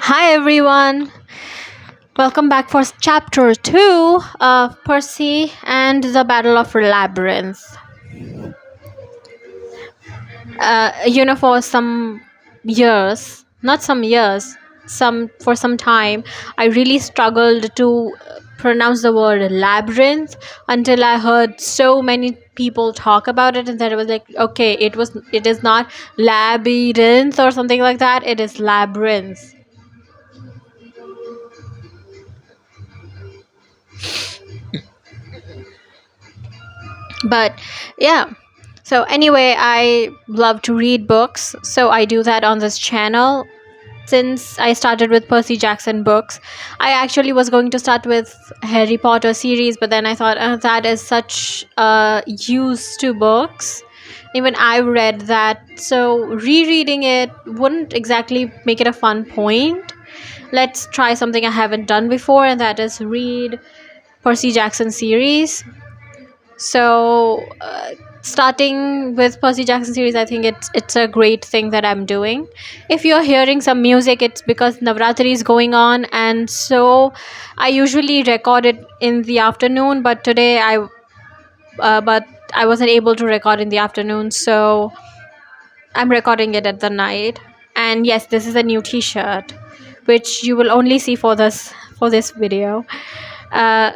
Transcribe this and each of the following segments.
Hi everyone, welcome back for chapter 2 of Percy and the Battle of Labyrinth. For some years, not some years, some time, I really struggled to pronounce the word labyrinth until I heard so many people talk about it, and then it was like, okay, it is not labyrinth or something like that. It is labyrinth. But yeah, so anyway, I love to read books, so I do that on this channel. Since I started with Percy Jackson books, I actually was going to start with Harry Potter series, but then I thought, that is such use to books. Even I read that, so rereading it wouldn't exactly make it a fun point. Let's try something I haven't done before, and that is read Percy Jackson series. So, starting with Percy Jackson series, I think it's a great thing that I'm doing. If you're hearing some music, it's because Navratri is going on, and so I usually record it in the afternoon. But today but I wasn't able to record in the afternoon, so I'm recording it at the night. And yes, this is a new T-shirt, which you will only see for this video. uh,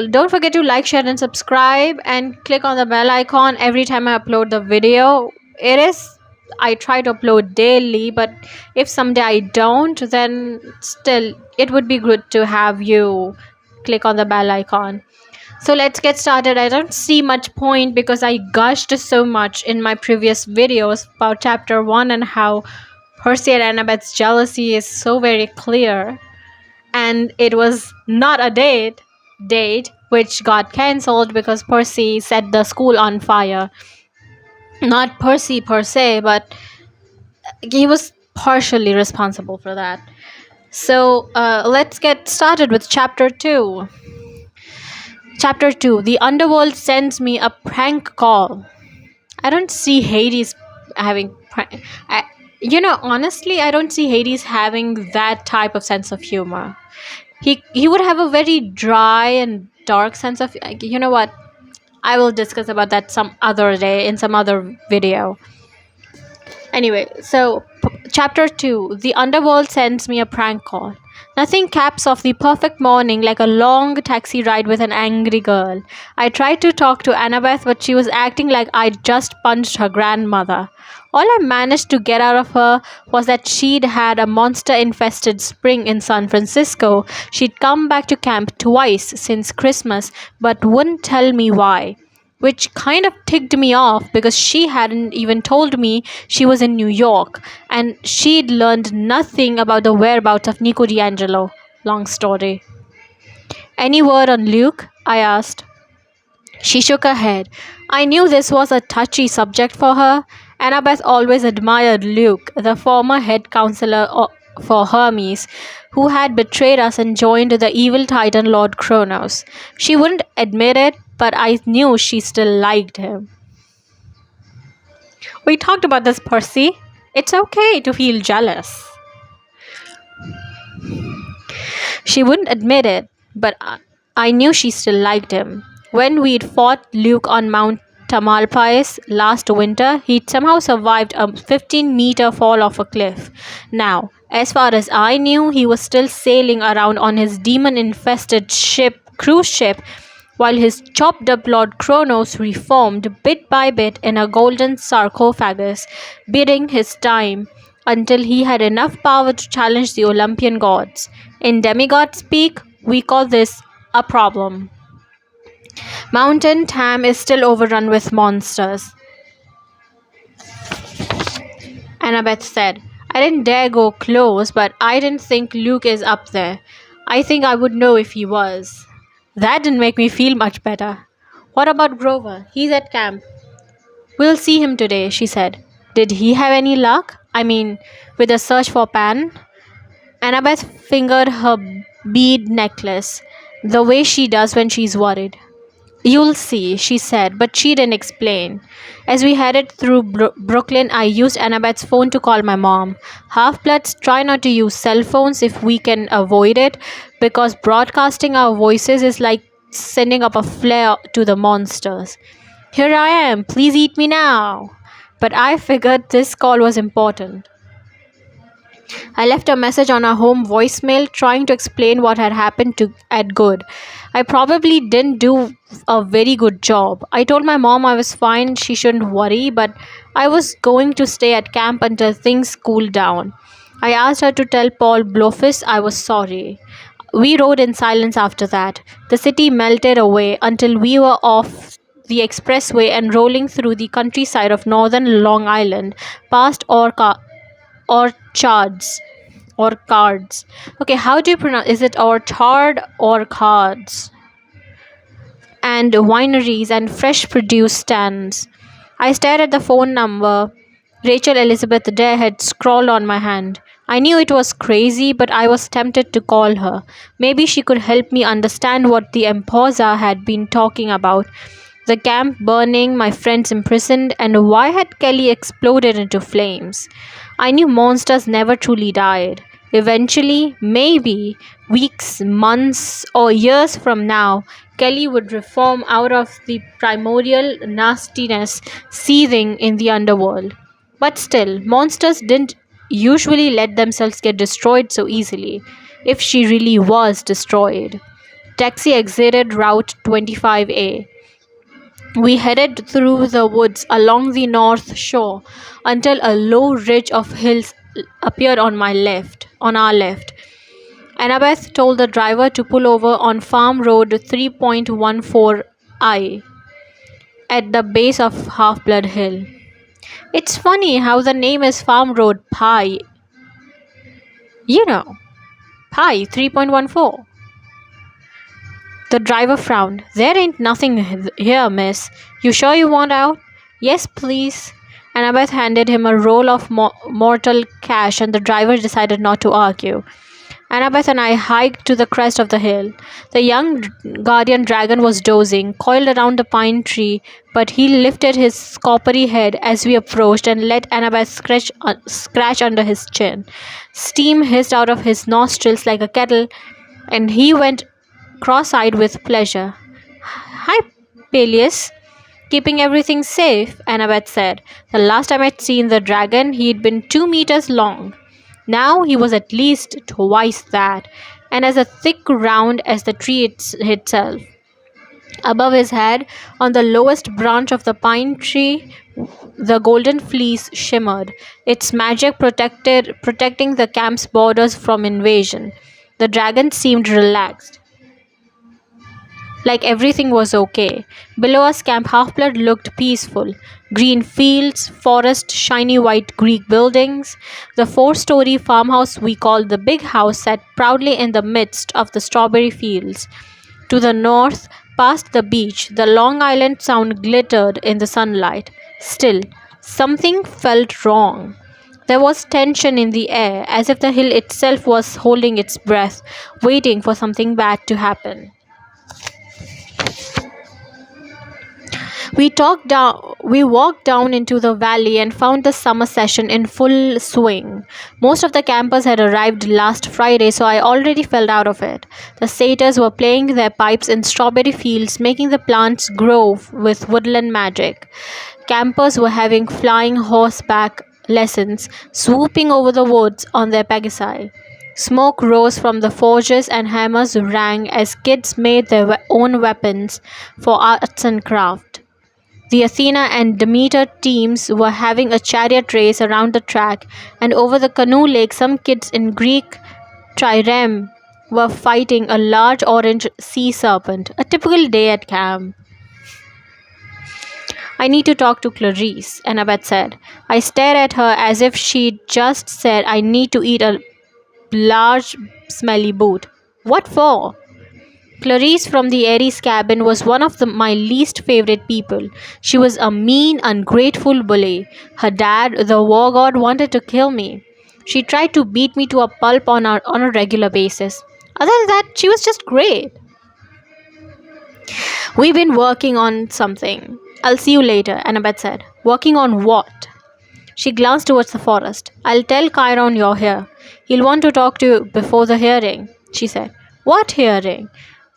don't forget to like, share, and subscribe, and click on the bell icon every time I upload the video. I try to upload daily, but if someday I don't, then still it would be good to have you click on the bell icon. So let's get started. I don't see much point because I gushed so much in my previous videos about chapter 1 and how Percy and Annabeth's jealousy is so very clear. And it was not a date which got cancelled because Percy set the school on fire. Not Percy per se, but he was partially responsible for that. So let's get started with chapter 2. Chapter 2. The underworld sends me a prank call. I don't see Hades having honestly, I don't see Hades having that type of sense of humor. He would have a very dry and dark sense of, you know what, I will discuss about that some other day in some other video. Anyway, so chapter 2. The underworld sends me a prank call. Nothing caps off the perfect morning like a long taxi ride with an angry girl. I tried to talk to Annabeth, but she was acting like I'd just punched her grandmother. All I managed to get out of her was that she'd had a monster infested spring in San Francisco. She'd come back to camp twice since Christmas, but wouldn't tell me why, which kind of ticked me off because she hadn't even told me she was in New York, and she'd learned nothing about the whereabouts of Nico D'Angelo. Long story. Any word on Luke? I asked. She shook her head. I knew this was a touchy subject for her. Annabeth always admired Luke, the former head counselor for Hermes, who had betrayed us and joined the evil titan Lord Kronos. She wouldn't admit it, but I knew she still liked him. We talked about this, Percy. It's okay to feel jealous. She wouldn't admit it, but I knew she still liked him. When we'd fought Luke on Mount Tamalpais last winter, he'd somehow survived a 15-meter fall off a cliff. Now, as far as I knew, he was still sailing around on his demon-infested cruise ship, while his chopped up Lord Kronos reformed bit by bit in a golden sarcophagus, biding his time until he had enough power to challenge the Olympian gods. In demigod speak, we call this a problem. Mountain Tam is still overrun with monsters, Annabeth said. I didn't dare go close, but I didn't think Luke is up there. I think I would know if he was. That didn't make me feel much better. What about Grover? He's at camp. We'll see him today, she said. Did he have any luck? I mean, with the search for Pan? Annabeth fingered her bead necklace, the way she does when she's worried. You'll see, she said, but she didn't explain. As we headed through Brooklyn, I used Annabeth's phone to call my mom. Half bloods try not to use cell phones if we can avoid it, because broadcasting our voices is like sending up a flare to the monsters. Here I am, please eat me now. But I figured this call was important. I left a message on our home voicemail trying to explain what had happened to at Good. I probably didn't do a very good job. I told my mom I was fine, she shouldn't worry, but I was going to stay at camp until things cooled down. I asked her to tell Paul Blofis I was sorry. We rode in silence after that. The city melted away until we were off the expressway and rolling through the countryside of northern Long Island, past orchards or cards. Okay, how do you pronounce? Is it orchard or cards? And wineries and fresh produce stands. I stared at the phone number Rachel Elizabeth Dare had scrawled on my hand. I knew it was crazy, but I was tempted to call her. Maybe she could help me understand what the Emposa had been talking about. The camp burning, my friends imprisoned, and why had Kelly exploded into flames? I knew monsters never truly died. Eventually, maybe weeks, months, or years from now, Kelly would reform out of the primordial nastiness seething in the underworld. But still, monsters didn't usually let themselves get destroyed so easily, if she really was destroyed. Taxi exited Route 25A. We headed through the woods along the north shore until a low ridge of hills appeared on our left. Annabeth told the driver to pull over on Farm Road 3.14I at the base of Half Blood Hill. It's funny how the name is Farm Road Pi. You know, Pi 3.14. The driver frowned. There ain't nothing here, miss. You sure you want out? Yes, please. Annabeth handed him a roll of mortal cash, and the driver decided not to argue. Annabeth and I hiked to the crest of the hill. The young guardian dragon was dozing, coiled around the pine tree, but he lifted his coppery head as we approached and let Annabeth scratch under his chin. Steam hissed out of his nostrils like a kettle, and he went cross-eyed with pleasure. Hi, Peleus. Keeping everything safe, Annabeth said. The last time I'd seen the dragon, he'd been 2 meters long. Now he was at least twice that, and as thick round as the tree itself. Above his head, on the lowest branch of the pine tree, the golden fleece shimmered, its magic protecting the camp's borders from invasion. The dragon seemed relaxed, like everything was okay. Below us, Camp Half-Blood looked peaceful. Green fields, forest, shiny white Greek buildings. The 4-story farmhouse we called the Big House sat proudly in the midst of the strawberry fields. To the north, past the beach, the Long Island Sound glittered in the sunlight. Still, something felt wrong. There was tension in the air, as if the hill itself was holding its breath, waiting for something bad to happen. We walked down into the valley and found the summer session in full swing. Most of the campers had arrived last Friday, so I already felt out of it. The satyrs were playing their pipes in strawberry fields, making the plants grow with woodland magic. Campers were having flying horseback lessons, swooping over the woods on their Pegasi. Smoke rose from the forges and hammers rang as kids made their own weapons for arts and craft. The Athena and Demeter teams were having a chariot race around the track, and over the canoe lake some kids in Greek trireme were fighting a large orange sea serpent. A typical day at camp. I need to talk to Clarice, Annabeth said. I stared at her as if she'd just said I need to eat a large smelly boot. What for? Clarice from the Aries cabin was one of my least favorite people. She was a mean, ungrateful bully. Her dad, the war god, wanted to kill me. She tried to beat me to a pulp on a regular basis. Other than that, she was just great. We've been working on something. I'll see you later, Annabeth said. Working on what? She glanced towards the forest. I'll tell Chiron you're here. He'll want to talk to you before the hearing, she said. What hearing?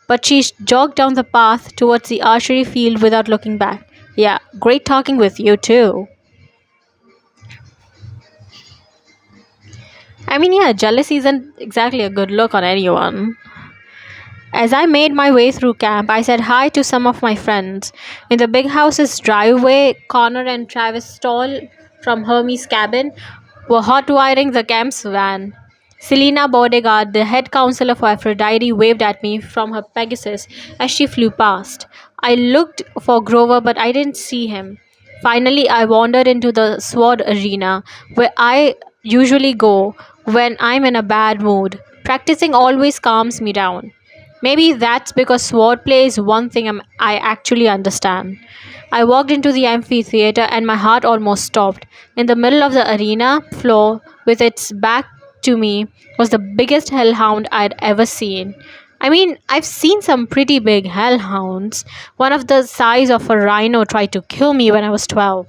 But she jogged down the path towards the archery field without looking back. Yeah, great talking with you too. I mean, yeah, jealousy isn't exactly a good look on anyone. As I made my way through camp, I said hi to some of my friends. In the big house's driveway, Connor and Travis Stoll from Hermes' cabin were hot wiring the camp's van. Selena Bodegard, the head counselor for Aphrodite, waved at me from her Pegasus as she flew past. I looked for Grover, but I didn't see him. Finally, I wandered into the sword arena, where I usually go when I'm in a bad mood. Practicing always calms me down. Maybe that's because swordplay is one thing I actually understand. I walked into the amphitheater and my heart almost stopped. In the middle of the arena floor, with its back to me, was the biggest hellhound I'd ever seen. I mean, I've seen some pretty big hellhounds. One of the size of a rhino tried to kill me when I was 12.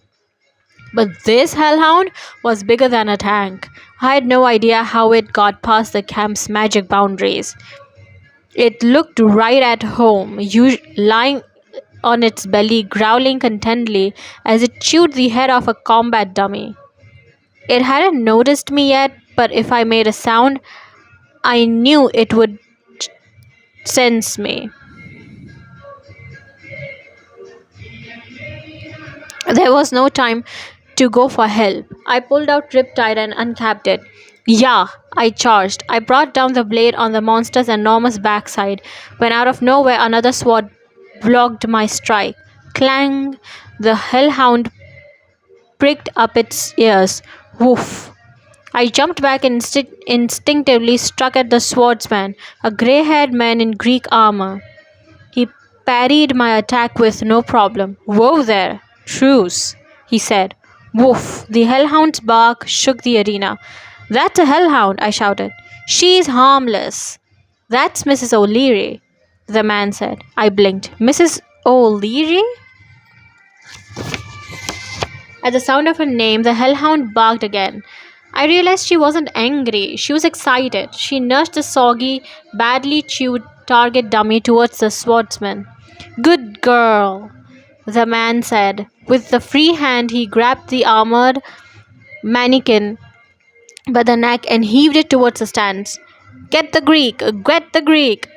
But this hellhound was bigger than a tank. I had no idea how it got past the camp's magic boundaries. It looked right at home, lying on its belly, growling contentedly as it chewed the head off a combat dummy. It hadn't noticed me yet, but if I made a sound, I knew it would sense me. There was no time to go for help. I pulled out Riptide and uncapped it. Yeah, I charged. I brought down the blade on the monster's enormous backside when out of nowhere another sword blocked my strike. Clang! The hellhound pricked up its ears. Woof! I jumped back and instinctively struck at the swordsman, a grey haired man in Greek armor. He parried my attack with no problem. Whoa there! Truce, he said. Woof! The hellhound's bark shook the arena. That's a hellhound, I shouted. She's harmless. That's Mrs. O'Leary, the man said. I blinked. Mrs. O'Leary? At the sound of her name, the hellhound barked again. I realized she wasn't angry. She was excited. She nudged the soggy, badly chewed target dummy towards the swordsman. Good girl, the man said. With the free hand, he grabbed the armored mannequin by the neck and heaved it towards the stands. Get the Greek! Get the Greek!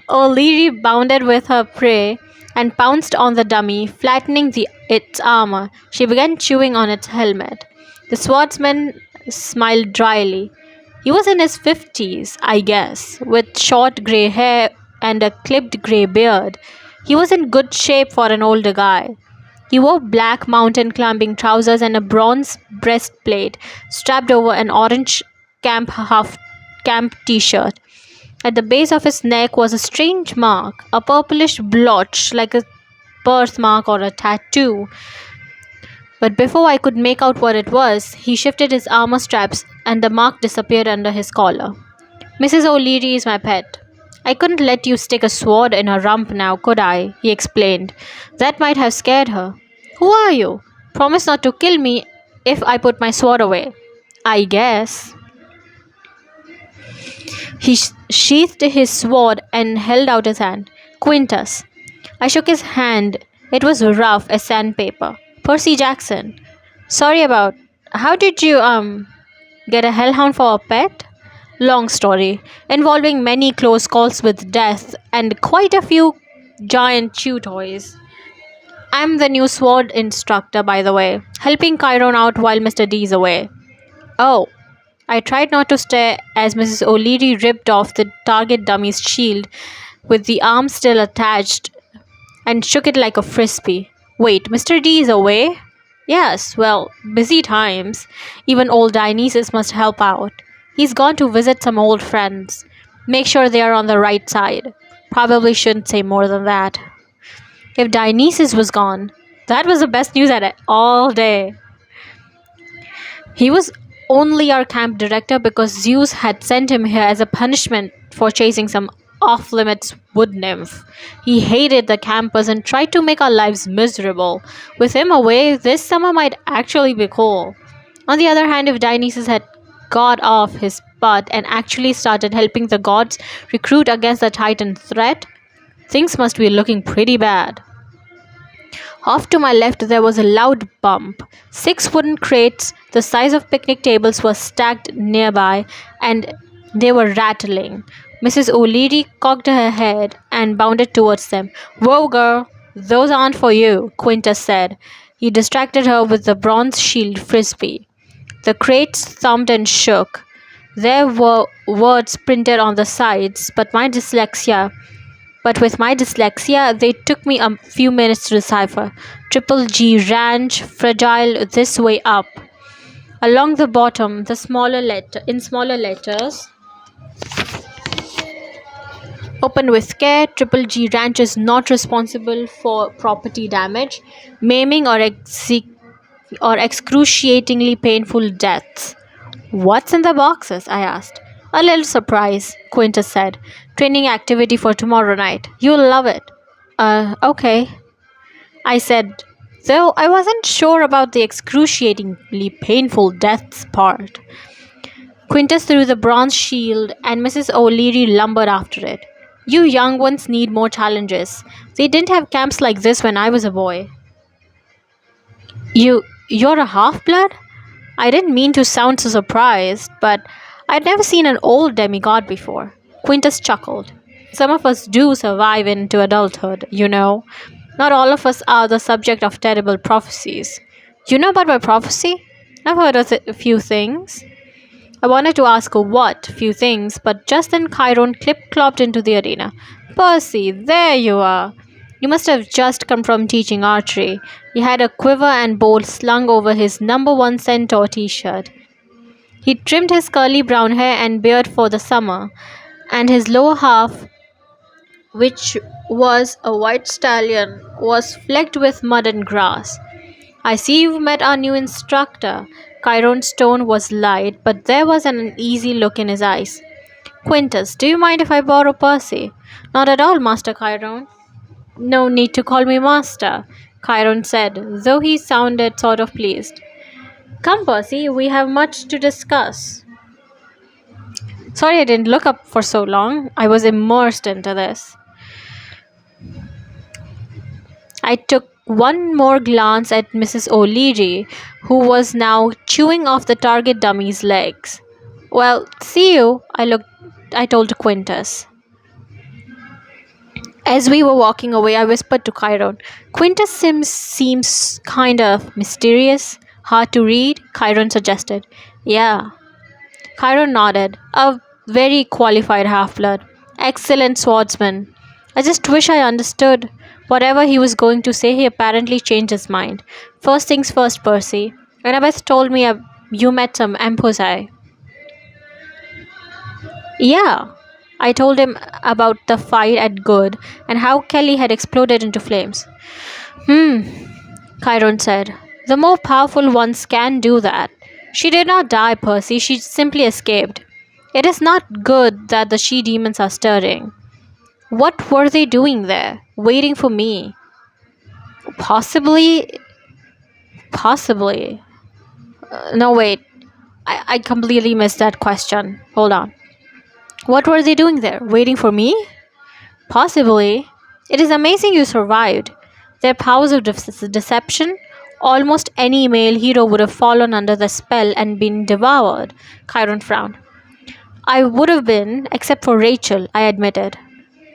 O'Leary bounded with her prey and pounced on the dummy, flattening its armor. She began chewing on its helmet. The swordsman smiled dryly. He was in his 50s, I guess, with short grey hair and a clipped grey beard. He was in good shape for an older guy. He wore black mountain climbing trousers and a bronze breastplate strapped over an orange camp t-shirt. At the base of his neck was a strange mark, a purplish blotch like a birthmark or a tattoo. But before I could make out what it was, he shifted his armor straps and the mark disappeared under his collar. Mrs. O'Leary is my pet. I couldn't let you stick a sword in her rump now, could I? He explained. That might have scared her. Who are you? Promise not to kill me if I put my sword away. I guess. He sheathed his sword and held out his hand. Quintus. I shook his hand. It was rough as sandpaper. Percy Jackson. Sorry about. How did you, get a hellhound for a pet? Long story, involving many close calls with death and quite a few giant chew toys. I'm the new sword instructor, by the way, helping Chiron out while Mr. D is away. Oh, I tried not to stare as Mrs. O'Leary ripped off the target dummy's shield with the arm still attached and shook it like a frisbee. Wait, Mr. D is away? Yes, well, busy times. Even old Dionysus must help out. He's gone to visit some old friends. Make sure they are on the right side. Probably shouldn't say more than that. If Dionysus was gone, that was the best news at all day. He was only our camp director because Zeus had sent him here as a punishment for chasing some off limits wood nymph. He hated the campus and tried to make our lives miserable. With him away, this summer might actually be cool. On the other hand, if Dionysus had got off his butt and actually started helping the gods recruit against the Titan threat, things must be looking pretty bad. Off to my left, there was a loud bump. Six wooden crates, the size of picnic tables, were stacked nearby, and they were rattling. Mrs. O'Leary cocked her head and bounded towards them. Whoa, girl, those aren't for you, Quintus said. He distracted her with the bronze shield frisbee. The crates thumped and shook. There were words printed on the sides, but with my dyslexia, they took me a few minutes to decipher. Triple G Ranch, fragile this way up. Along the bottom, in smaller letters, open with care. Triple G Ranch is not responsible for property damage, maiming, or excruciatingly painful deaths. What's in the boxes? I asked. A little surprise, Quintus said. Training activity for tomorrow night. You'll love it. Okay, I said, though I wasn't sure about the excruciatingly painful deaths part. Quintus threw the bronze shield, and Mrs. O'Leary lumbered after it. You young ones need more challenges. They didn't have camps like this when I was a boy. You're a half-blood? I didn't mean to sound so surprised, but I'd never seen an old demigod before. Quintus chuckled. Some of us do survive into adulthood, you know. Not all of us are the subject of terrible prophecies. You know about my prophecy? I've heard of a few things. I wanted to ask what few things, but just then Chiron clip-clopped into the arena. Percy, there you are. You must have just come from teaching archery. He had a quiver and bow slung over his number one centaur t-shirt. He trimmed his curly brown hair and beard for the summer, and his lower half, which was a white stallion, was flecked with mud and grass. I see you've met our new instructor. Chiron's tone was light, but there was an uneasy look in his eyes. Quintus, do you mind if I borrow Percy? Not at all, Master Chiron. No need to call me master, Chiron said, though he sounded sort of pleased. Come, Percy, we have much to discuss. Sorry I didn't look up for so long. I was immersed into this. I took one more glance at Mrs. O'Leary, who was now chewing off the target dummy's legs. Well, see you, I told Quintus. As we were walking away, I whispered to Chiron, Quintus seems kind of mysterious, hard to read, Chiron suggested. Yeah. Chiron nodded. A very qualified half-blood. Excellent swordsman. I just wish I understood. Whatever he was going to say, he apparently changed his mind. First things first, Percy. Annabeth told me you met some Amposi. Yeah. I told him about the fight at Good and how Kelly had exploded into flames. Chiron said. The more powerful ones can do that. She did not die, Percy. She simply escaped. It is not good that the she-demons are stirring. What were they doing there? Waiting for me? Possibly. No, wait. I completely missed that question. Hold on. What were they doing there? Waiting for me? Possibly. It is amazing you survived. Their powers of deception. Almost any male hero would have fallen under the spell and been devoured. Chiron frowned. I would have been, except for Rachel, I admitted.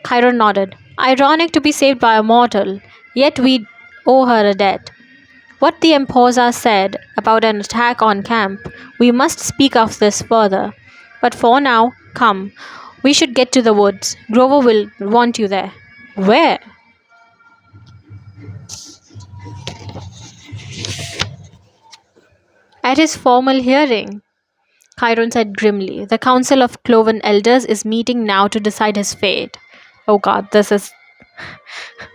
Chiron nodded. Ironic to be saved by a mortal, yet we owe her a debt. What the Emposa said about an attack on camp, we must speak of this further. But for now, come. We should get to the woods. Grover will want you there. Where? At his formal hearing, Chiron said grimly. The Council of Cloven Elders is meeting now to decide his fate. Oh God,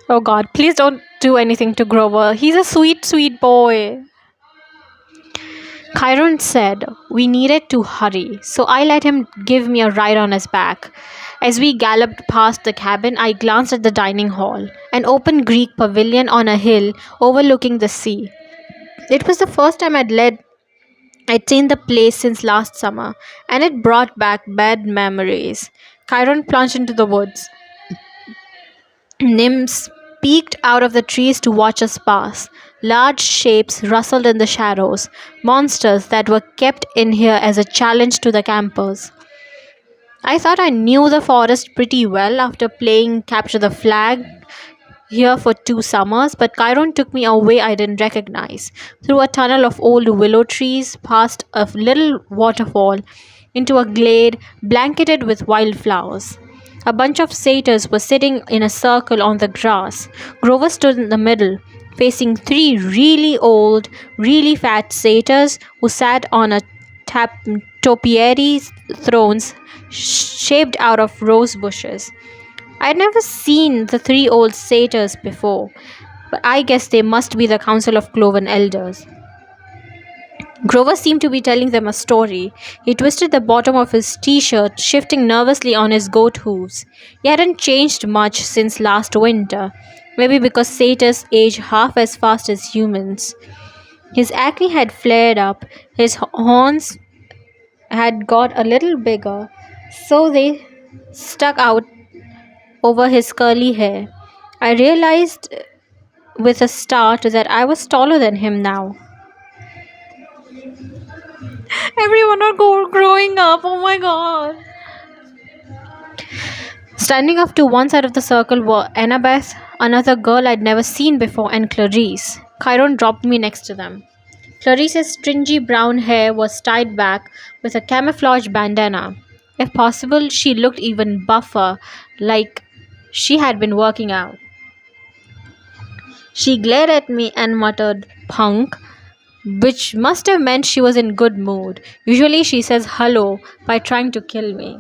Oh God, please don't do anything to Grover. He's a sweet, sweet boy. Chiron said we needed to hurry, so I let him give me a ride on his back. As we galloped past the cabin, I glanced at the dining hall, an open Greek pavilion on a hill overlooking the sea. It was the first time I'd seen the place since last summer, and it brought back bad memories. Chiron plunged into the woods. Nymphs peeked out of the trees to watch us pass. Large shapes rustled in the shadows, monsters that were kept in here as a challenge to the campers. I thought I knew the forest pretty well after playing Capture the Flag here for 2 summers, but Chiron took me a way I didn't recognize, through a tunnel of old willow trees, past a little waterfall, into a glade blanketed with wildflowers. A bunch of satyrs were sitting in a circle on the grass. Grover stood in the middle, facing 3 really old, really fat satyrs who sat on a topiary thrones shaped out of rose bushes. I'd never seen the 3 old satyrs before, but I guess they must be the Council of Cloven Elders. Grover seemed to be telling them a story. He twisted the bottom of his t-shirt, shifting nervously on his goat hooves. He hadn't changed much since last winter, maybe because satyrs age half as fast as humans. His acne had flared up, his horns had got a little bigger, so they stuck out over his curly hair. I realized with a start that I was taller than him now. Everyone are growing up. Oh my god. Standing off to one side of the circle were Annabeth, another girl I'd never seen before, and Clarice. Chiron dropped me next to them. Clarice's stringy brown hair was tied back with a camouflage bandana. If possible, she looked even buffer, like she had been working out. She glared at me and muttered, "Punk," which must have meant she was in good mood. Usually she says hello by trying to kill me.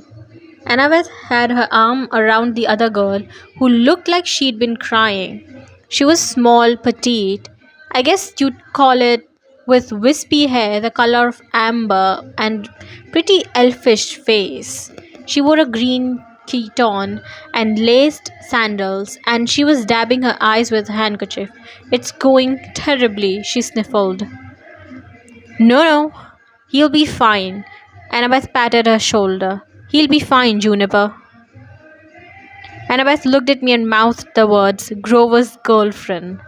Annabeth had her arm around the other girl, who looked like she'd been crying. She was small, petite, I guess you'd call it, with wispy hair the color of amber and pretty elfish face. She wore a green chiton and laced sandals, and she was dabbing her eyes with a handkerchief. "It's going terribly," she sniffled. "No, no, he'll be fine." Annabeth patted her shoulder. "He'll be fine, Juniper." Annabeth looked at me and mouthed the words, "Grover's girlfriend."